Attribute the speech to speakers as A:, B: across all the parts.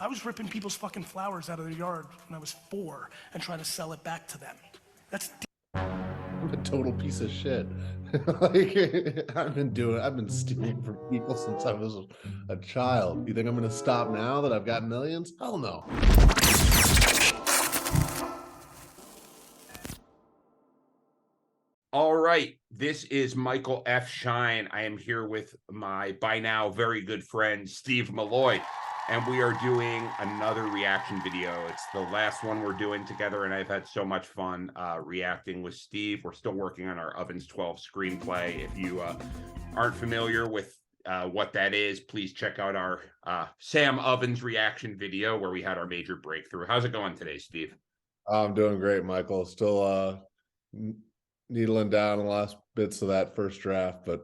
A: I was ripping people's fucking flowers out of their yard when I was 4 and trying to sell it back to them. That's
B: I'm a total piece of shit. Like, I've been stealing from people since I was a child. You think I'm gonna stop now that I've got millions? Hell no.
C: All right, this is Michael F. Schein. I am here with my, by now, very good friend, Steve Maloy, and we are doing another reaction video. It's the last one we're doing together, and I've had so much fun reacting with Steve. We're still working on our Ovens 12 screenplay. If you aren't familiar with what that is, please check out our Sam Ovens reaction video where we had our major breakthrough. How's it going today, Steve?
B: I'm doing great, Michael. Still needling down the last bits of that first draft, but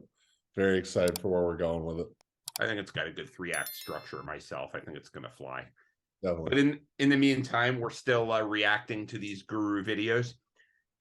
B: very excited for where we're going with it.
C: I think it's got a good 3-act structure myself. I think it's going to fly.
B: Definitely.
C: But in the meantime, we're still reacting to these guru videos.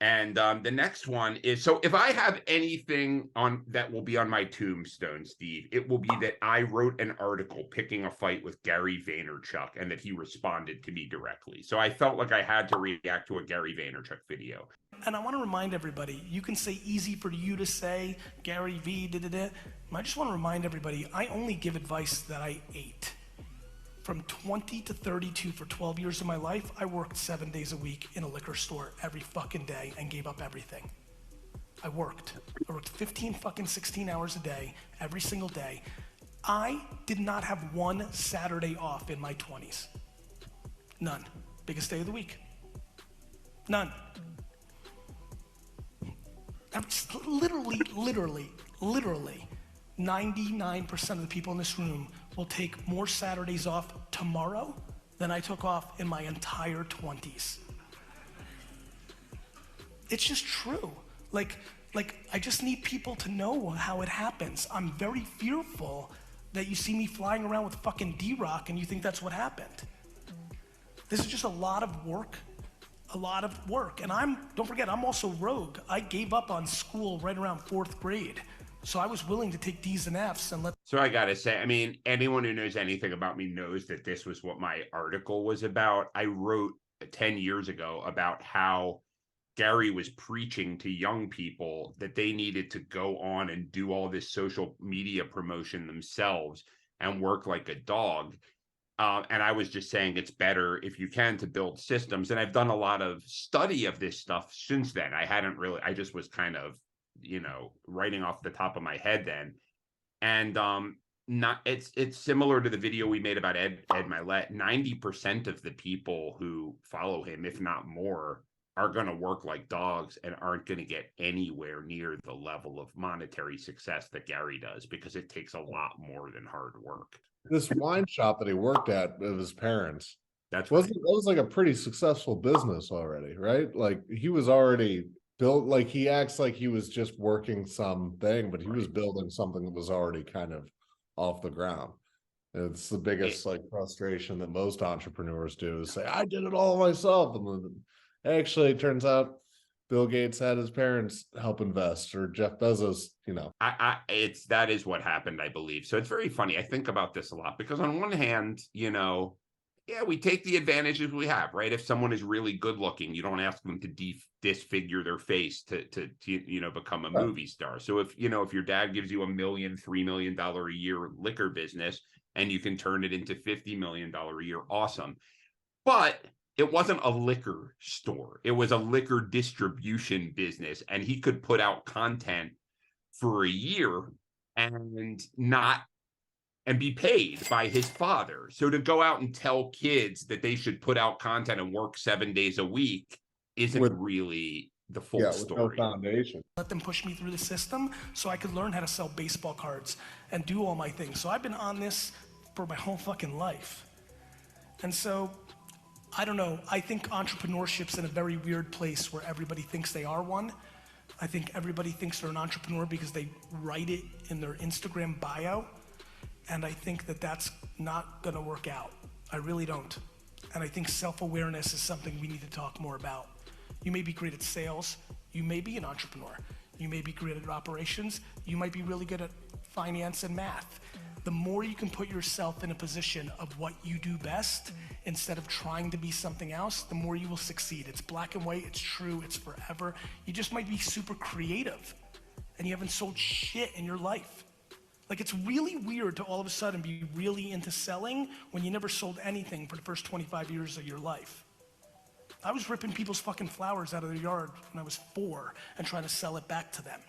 C: And the next one is, so if I have anything on that will be on my tombstone, Steve, it will be that I wrote an article picking a fight with Gary Vaynerchuk and that he responded to me directly. So I felt like I had to react to a Gary Vaynerchuk video.
A: And I want to remind everybody, you can say easy for you to say, Gary V, da-da-da. I just want to remind everybody, I only give advice that I ate. From 20 to 32 for 12 years of my life, I worked 7 days a week in a liquor store every fucking day and gave up everything. I worked 15 fucking 16 hours a day, every single day. I did not have one Saturday off in my 20s. None. Biggest day of the week. None. I'm literally, 99% of the people in this room will take more Saturdays off tomorrow than I took off in my entire 20s. It's just true. Like I just need people to know how it happens. I'm very fearful that you see me flying around with fucking D-Rock and you think that's what happened. This is just a lot of work. And don't forget, I'm also rogue. I gave up on school right around 4th grade. So I was willing to take D's and F's and let.
C: So I got to say, I mean, anyone who knows anything about me knows that this was what my article was about. I wrote 10 years ago about how Gary was preaching to young people that they needed to go on and do all this social media promotion themselves and work like a dog. And I was just saying it's better if you can to build systems. And I've done a lot of study of this stuff since then. I just was kind of, writing off the top of my head then. And it's similar to the video we made about Ed Mylett. 90% of the people who follow him, if not more, are going to work like dogs and aren't going to get anywhere near the level of monetary success that Gary does, because it takes a lot more than hard work.
B: This wine shop that he worked at with his parents,
C: that
B: was like a pretty successful business already, right? Like he was already built, like he acts like he was just working something, but he was building something that was already kind of off the ground. And it's the biggest frustration that most entrepreneurs do, is say, I did it all myself. And then actually it turns out Bill Gates had his parents help invest, or Jeff Bezos,
C: that is what happened, I believe. So it's very funny. I think about this a lot because on one hand, we take the advantages we have, right? If someone is really good looking, you don't ask them to disfigure their face to become a movie star. So if your dad gives you $1 million, $3 million a year liquor business and you can turn it into $50 million a year, awesome. But it wasn't a liquor store. It was a liquor distribution business, and he could put out content for a year and be paid by his father. So to go out and tell kids that they should put out content and work 7 days a week isn't really the full story.
B: With no foundation.
A: Let them push me through the system so I could learn how to sell baseball cards and do all my things. So I've been on this for my whole fucking life. And so, I don't know, I think entrepreneurship's in a very weird place where everybody thinks they are one. I think everybody thinks they're an entrepreneur because they write it in their Instagram bio. And I think that that's not gonna work out. I really don't. And I think self-awareness is something we need to talk more about. You may be great at sales, you may be an entrepreneur. You may be great at operations, you might be really good at finance and math. The more you can put yourself in a position of what you do best instead of trying to be something else, the more you will succeed. It's black and white, it's true, it's forever. You just might be super creative and you haven't sold shit in your life. Like, it's really weird to all of a sudden be really into selling when you never sold anything for the first 25 years of your life. I was ripping people's fucking flowers out of their yard when I was 4 and trying to sell it back to them.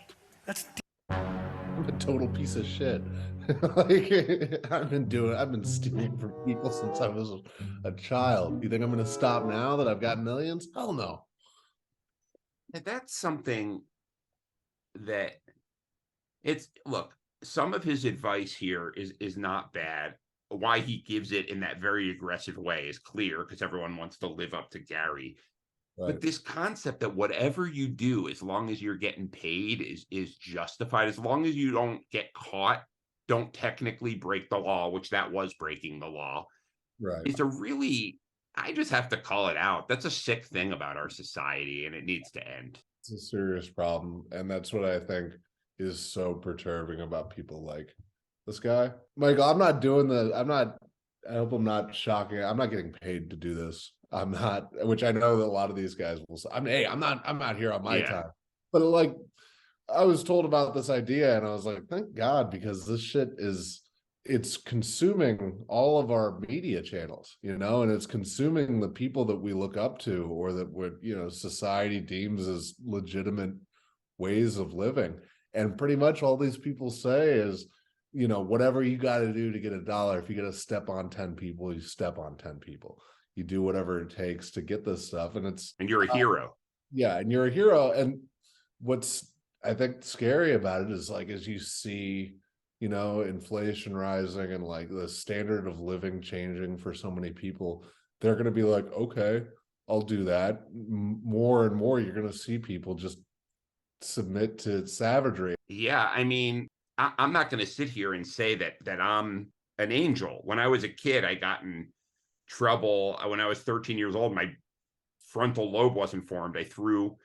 A: That's
B: I'm a total piece of shit. Like, I've been stealing from people since I was a child. You think I'm gonna stop now that I've got millions? Hell no.
C: And that's something that look, some of his advice here is not bad. Why he gives it in that very aggressive way is clear, because everyone wants to live up to Gary.
B: Right.
C: But this concept that whatever you do, as long as you're getting paid, is justified, as long as you don't get caught, don't technically break the law, which that was breaking the law,
B: Right.
C: is a really, I just have to call it out. That's a sick thing about our society, and it needs to end.
B: It's a serious problem. And that's what I think is so perturbing about people like this guy. Michael, I hope I'm not shocking. I'm not getting paid to do this. I'm not, which I know that a lot of these guys will say, I'm not here on my time. But like, I was told about this idea and I was like, thank God, because this shit it's consuming all of our media channels, and it's consuming the people that we look up to or that would, society deems as legitimate ways of living. And pretty much all these people say is, whatever you got to do to get $1, if you got to step on 10 people, you step on 10 people. You do whatever it takes to get this stuff. And
C: you're a hero.
B: Yeah. And you're a hero. And what's, I think, scary about it is, like, as you see, inflation rising and like the standard of living changing for so many people, they're going to be like, okay, I'll do that. More and more, you're going to see people just submit to savagery.
C: Yeah. I mean, I'm not going to sit here and say that I'm an angel. When I was a kid, I got in trouble. When I was 13 years old, my frontal lobe wasn't formed. I threw,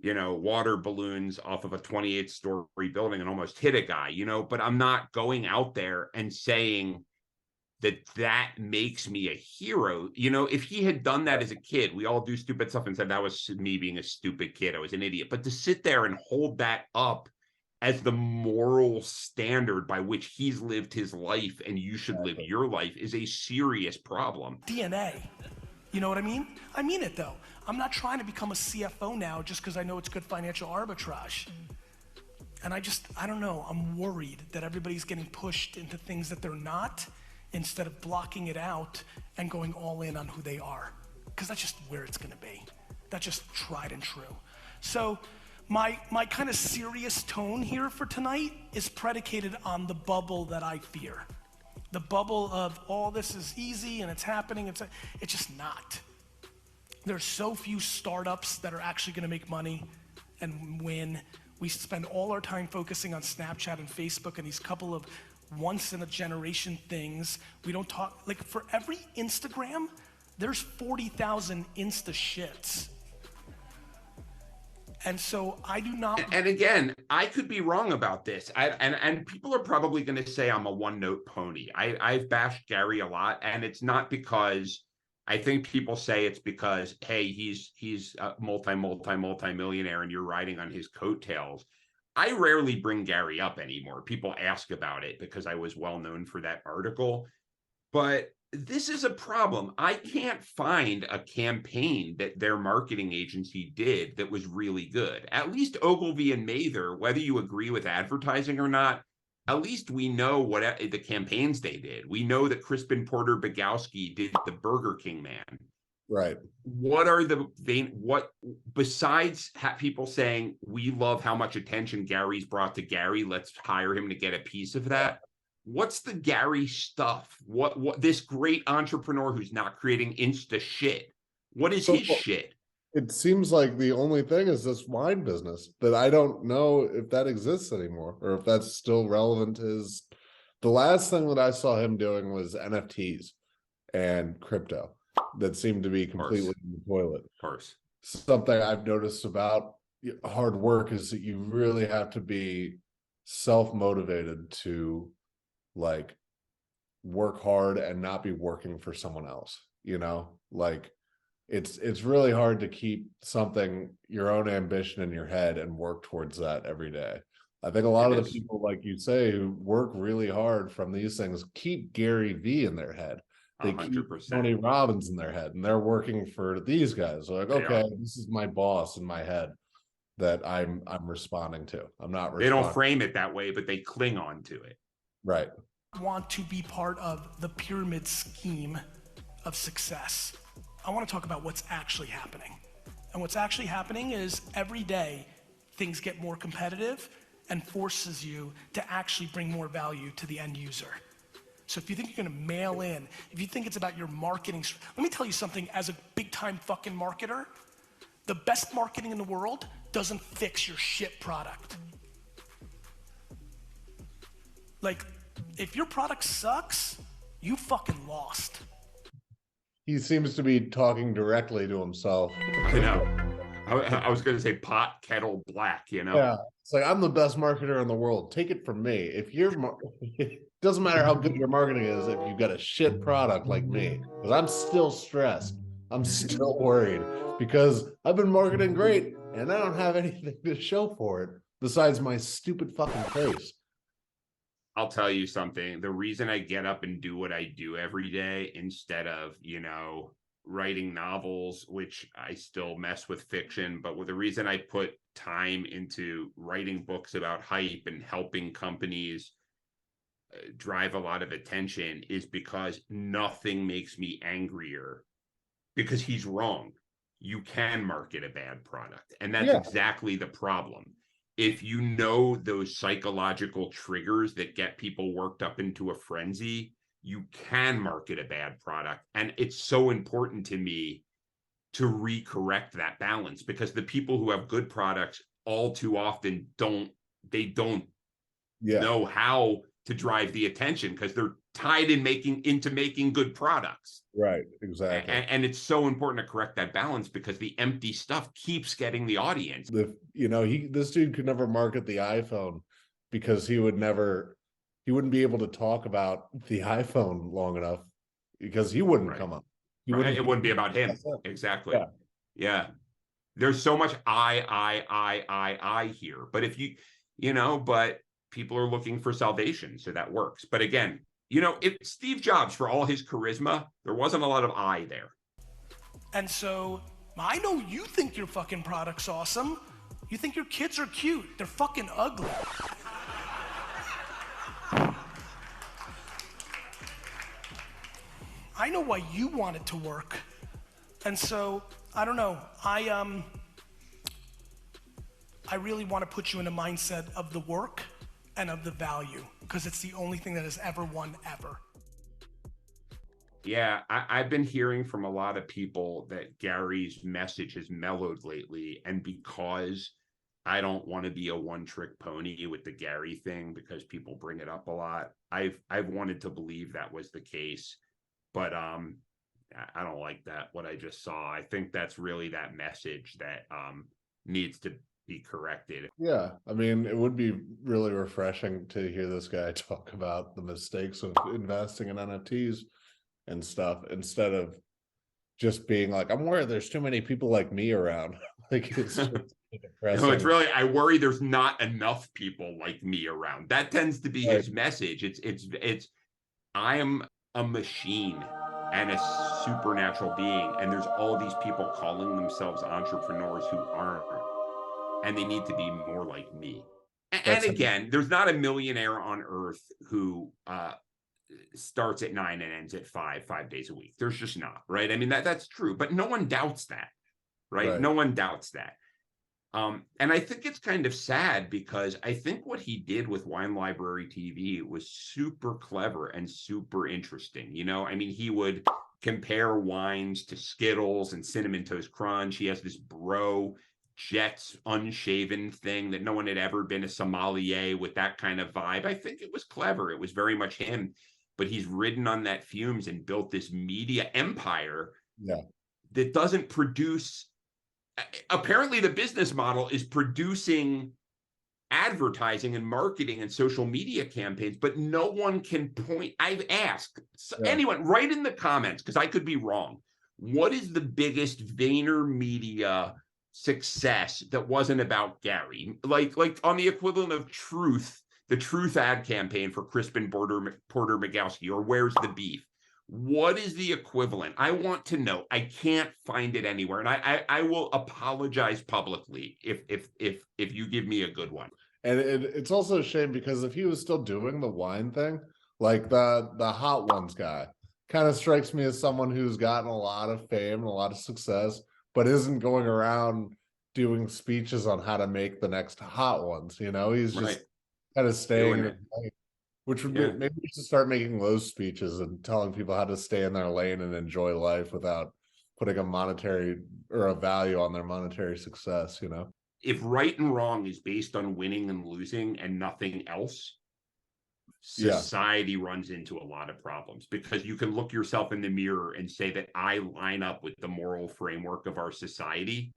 C: water balloons off of a 28-story building and almost hit a guy, but I'm not going out there and saying that makes me a hero. If he had done that as a kid, we all do stupid stuff and said that was me being a stupid kid. I was an idiot. But to sit there and hold that up as the moral standard by which he's lived his life and you should live your life is a serious problem.
A: DNA. You know what I mean? I mean it though. I'm not trying to become a CFO now just because I know it's good financial arbitrage. And I don't know, I'm worried that everybody's getting pushed into things that they're not instead of blocking it out and going all in on who they are. Because that's just where it's gonna be. That's just tried and true. So my kind of serious tone here for tonight is predicated on the bubble that I fear. The bubble of all this is easy and it's happening. It's just not. There's so few startups that are actually going to make money and win. We spend all our time focusing on Snapchat and Facebook and these couple of once in a generation things. We don't talk, like, for every Instagram, there's 40,000 Insta shits. And so I do not.
C: And again, I could be wrong about this. And people are probably going to say I'm a one-note pony. I've bashed Gary a lot, and it's not because I think people say it's because, hey, he's a multi-millionaire and you're riding on his coattails. I rarely bring Gary up anymore. People ask about it because I was well known for that article. But this is a problem. I can't find a campaign that their marketing agency did that was really good. At least Ogilvy and Mather, whether you agree with advertising or not, at least we know what the campaigns they did. We know that Crispin Porter Bogowski did the Burger King Man.
B: Right.
C: What besides people saying we love how much attention Gary's brought to Gary, let's hire him to get a piece of that. What's the Gary stuff? What this great entrepreneur who's not creating Insta shit? What is his shit?
B: It seems like the only thing is this wine business that I don't know if that exists anymore or if that's still relevant. The last thing that I saw him doing was NFTs and crypto that seemed to be completely in the toilet.
C: Of course.
B: Something I've noticed about hard work is that you really have to be self-motivated to like work hard and not be working for someone else, you know, like it's really hard to keep something, your own ambition in your head and work towards that every day. I think a lot
C: It
B: of the
C: is.
B: people, like you say, who work really hard from these things keep Gary V in their head. They keep
C: 100%.
B: Tony Robbins in their head, and they're working for these guys. They're like,
C: They
B: okay,
C: are.
B: this is my boss in my head that I'm responding to. I'm not
C: They don't
B: responding.
C: frame it that way, but they cling on to it.
B: Right.
A: Want to be part of the pyramid scheme of success. I want to talk about what's actually happening. And what's actually happening is every day things get more competitive and forces you to actually bring more value to the end user. So if you think you're gonna mail in, if you think it's about your marketing, let me tell you something, as a big time fucking marketer, the best marketing in the world doesn't fix your shit product. Like, if your product sucks, you fucking lost.
B: He seems to be talking directly to himself.
C: You know, I was going to say pot, kettle, black, you know?
B: Yeah. It's like, I'm the best marketer in the world. Take it from me. If you're, it doesn't matter how good your marketing is if you've got a shit product like me, because I'm still stressed. I'm still worried because I've been marketing great and I don't have anything to show for it besides my stupid fucking face.
C: I'll tell you something. The reason I get up and do what I do every day instead of, you know, writing novels, which I still mess with fiction, but the reason I put time into writing books about hype and helping companies drive a lot of attention is because nothing makes me angrier, because he's wrong. You can market a bad product, and that's exactly the problem. If you know those psychological triggers that get people worked up into a frenzy, you can market a bad product. And it's so important to me to recorrect that balance, because the people who have good products all too often don't know how to drive the attention, because they're tied in making good products.
B: Right, exactly.
C: And it's so important to correct that balance, because the empty stuff keeps getting the audience.
B: This dude could never market the iPhone because he wouldn't be able to talk about the iPhone long enough because he wouldn't come up.
C: It wouldn't be about him. Exactly. Yeah. There's so much I here. But if but people are looking for salvation, so that works. But again, if Steve Jobs, for all his charisma, there wasn't a lot of I there.
A: And so I know you think your fucking product's awesome. You think your kids are cute. They're fucking ugly. I know why you want it to work. And so, I don't know, I really want to put you in a mindset of the work and of the value, because it's the only thing that has ever won ever.
C: Yeah, I've been hearing from a lot of people that Gary's message has mellowed lately, and because I don't want to be a one-trick pony with the Gary thing, because people bring it up a lot, I've wanted to believe that was the case, but I don't like that, what I just saw. I think that's really that message that needs to be corrected.
B: Yeah, I mean, it would be really refreshing to hear this guy talk about the mistakes of investing in NFTs and stuff, instead of just being like, I'm worried there's too many people like me around. Like, it's just depressing.
C: No, it's really, I worry there's not enough people like me around. That tends to be his message. It's I am a machine and a supernatural being, and there's all these people calling themselves entrepreneurs who aren't, and they need to be more like me. And again, there's not a millionaire on earth who starts at 9 and ends at 5 days a week. There's just not, right? I mean, that's true, but no one doubts that, right? No one doubts that. And I think it's kind of sad, because I think what he did with Wine Library TV was super clever and super interesting. I mean, he would compare wines to Skittles and Cinnamon Toast Crunch. He has this bro Jets unshaven thing that no one had ever been a sommelier with that kind of vibe. I think it was clever. It was very much him, but he's ridden on that fumes and built this media empire that doesn't produce. Apparently the business model is producing advertising and marketing and social media campaigns, but no one can point. I've asked anyone, write in the comments, because I could be wrong. What is the biggest Vaynermedia success that wasn't about Gary? Like on the equivalent of Truth, the Truth ad campaign for Crispin Porter Migowski, or Where's the Beef? What is the equivalent? I want to know. I can't find it anywhere, and I will apologize publicly if you give me a good one.
B: And it's also a shame, because if he was still doing the wine thing, like the Hot Ones guy, kind of strikes me as someone who's gotten a lot of fame and a lot of success, but isn't going around doing speeches on how to make the next Hot Ones. You know, he's just kind of staying in his lane, which would be, maybe we should start making those speeches and telling people how to stay in their lane and enjoy life without putting a monetary or a value on their monetary success, you know?
C: If right and wrong is based on winning and losing and nothing else, society runs into a lot of problems, because you can look yourself in the mirror and say that I line up with the moral framework of our society,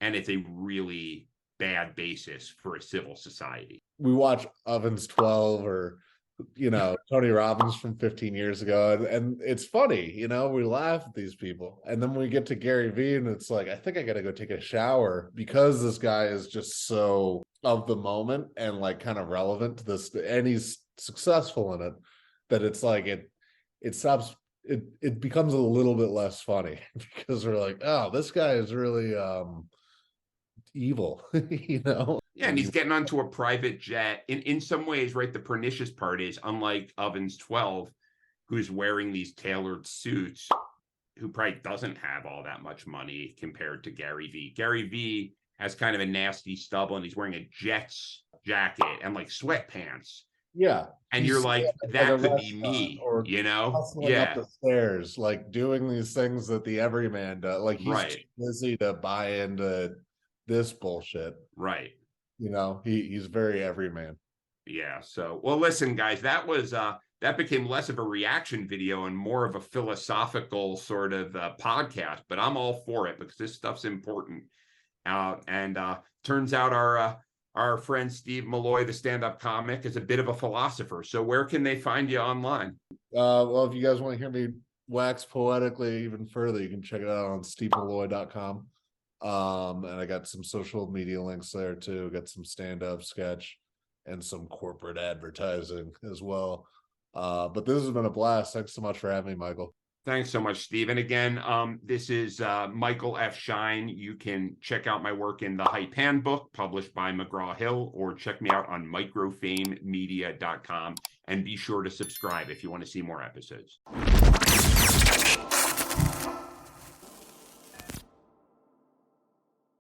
C: and it's a really bad basis for a civil society.
B: We watch Ovens 12 or, you know, Tony Robbins from 15 years ago, and it's funny, you know, we laugh at these people, and then we get to Gary Vee and it's like, I think I gotta go take a shower, because this guy is just so of the moment and like kind of relevant to this, and he's successful in it, that it's like it stops, it becomes a little bit less funny, because we're like, oh, this guy is really evil, you know?
C: Yeah, and he's getting onto a private jet. In some ways, right, the pernicious part is, unlike Ovens 12, who's wearing these tailored suits, who probably doesn't have all that much money compared to Gary Vee. Gary Vee has kind of a nasty stubble, and he's wearing a Jets jacket and like sweatpants.
B: Yeah.
C: And you're like, that could be me, you know?
B: Up the stairs, like doing these things that the everyman does. Like, he's too busy to buy into this bullshit.
C: Right.
B: You know, he's very everyman.
C: Yeah. So, well, listen, guys, that was that became less of a reaction video and more of a philosophical sort of podcast, but I'm all for it, because this stuff's important. And turns out our friend Steve Maloy, the stand-up comic, is a bit of a philosopher. So where can they find you online?
B: Well, if you guys want to hear me wax poetically even further, you can check it out on stevemaloy.com. And I got some social media links there too. Got some stand-up, sketch, and some corporate advertising as well. But this has been a blast. Thanks so much for having me, Michael.
C: Thanks so much, Steve. And again, this is Michael F. Schein. You can check out my work in the Hype Handbook, published by McGraw-Hill, or check me out on microfamemedia.com. And be sure to subscribe if you want to see more episodes.